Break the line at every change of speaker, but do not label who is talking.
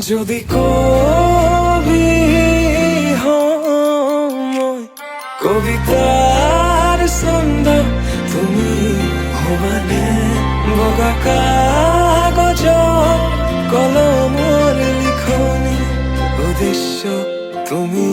যদি কবি হই কবিতার ছন্দ তুমি হবানে বগা কাগজ কলমৰ লিখনি উদ্দেশ্য তুমি